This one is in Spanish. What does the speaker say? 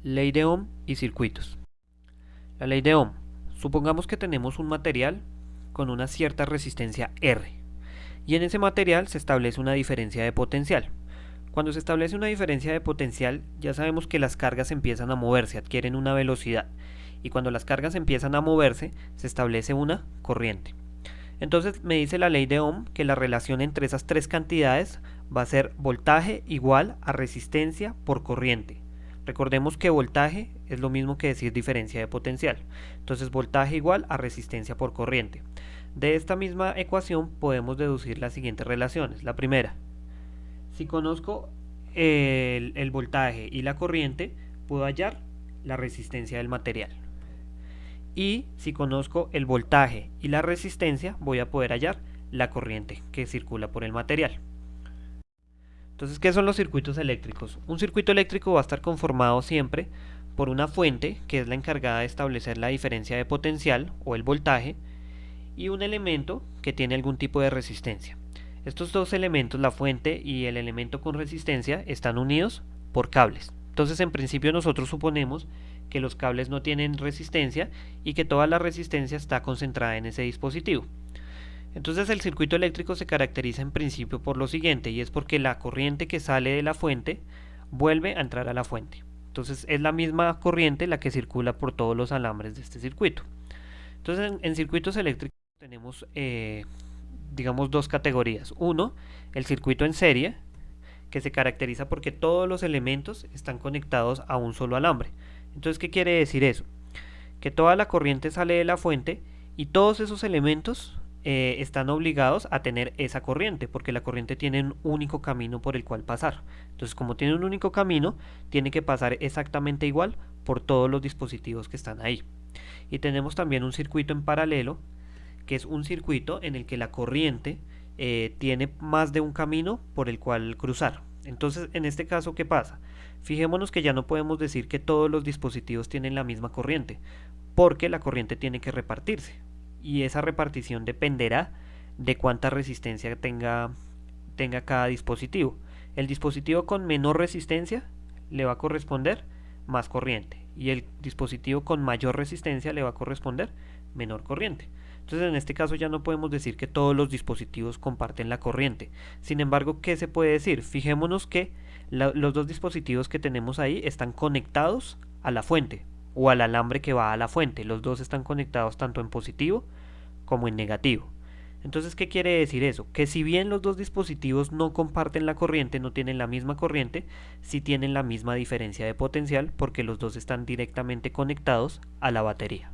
Ley de Ohm y circuitos. La ley de Ohm. Supongamos que tenemos un material con una cierta resistencia R y en ese material se establece una diferencia de potencial. Cuando se establece una diferencia de potencial, ya sabemos que las cargas empiezan a moverse, adquieren una velocidad, y cuando las cargas empiezan a moverse, se establece una corriente. Entonces me dice la ley de Ohm que la relación entre esas tres cantidades va a ser voltaje igual a resistencia por corriente. Recordemos que voltaje es lo mismo que decir diferencia de potencial. Entonces voltaje igual a resistencia por corriente. De esta misma ecuación podemos deducir las siguientes relaciones. La primera, si conozco el voltaje y la corriente, puedo hallar la resistencia del material. Y si conozco el voltaje y la resistencia, voy a poder hallar la corriente que circula por el material. Entonces, ¿qué son los circuitos eléctricos? Un circuito eléctrico va a estar conformado siempre por una fuente, que es la encargada de establecer la diferencia de potencial o el voltaje, y un elemento que tiene algún tipo de resistencia. Estos dos elementos, la fuente y el elemento con resistencia, están unidos por cables. Entonces, en principio nosotros suponemos que los cables no tienen resistencia y que toda la resistencia está concentrada en ese dispositivo. Entonces el circuito eléctrico se caracteriza en principio por lo siguiente, y es porque la corriente que sale de la fuente vuelve a entrar a la fuente. Entonces es la misma corriente la que circula por todos los alambres de este circuito. Entonces en circuitos eléctricos tenemos digamos dos categorías. Uno, el circuito en serie, que se caracteriza porque todos los elementos están conectados a un solo alambre. Entonces, ¿qué quiere decir eso? Que toda la corriente sale de la fuente y todos esos elementos están obligados a tener esa corriente, porque la corriente tiene un único camino por el cual pasar. Entonces, como tiene un único camino, tiene que pasar exactamente igual por todos los dispositivos que están ahí. Y tenemos también un circuito en paralelo, que es un circuito en el que la corriente tiene más de un camino por el cual cruzar. Entonces, en este caso, ¿qué pasa? Fijémonos que ya no podemos decir que todos los dispositivos tienen la misma corriente, porque la corriente tiene que repartirse. Y esa repartición dependerá de cuánta resistencia tenga cada dispositivo. El dispositivo con menor resistencia le va a corresponder más corriente, y el dispositivo con mayor resistencia le va a corresponder menor corriente. Entonces en este caso ya no podemos decir que todos los dispositivos comparten la corriente. Sin embargo, ¿qué se puede decir? Fijémonos que los dos dispositivos que tenemos ahí están conectados a la fuente o al alambre que va a la fuente. Los dos están conectados tanto en positivo como en negativo. Entonces, ¿qué quiere decir eso? Que si bien los dos dispositivos no comparten la corriente, no tienen la misma corriente, sí tienen la misma diferencia de potencial porque los dos están directamente conectados a la batería.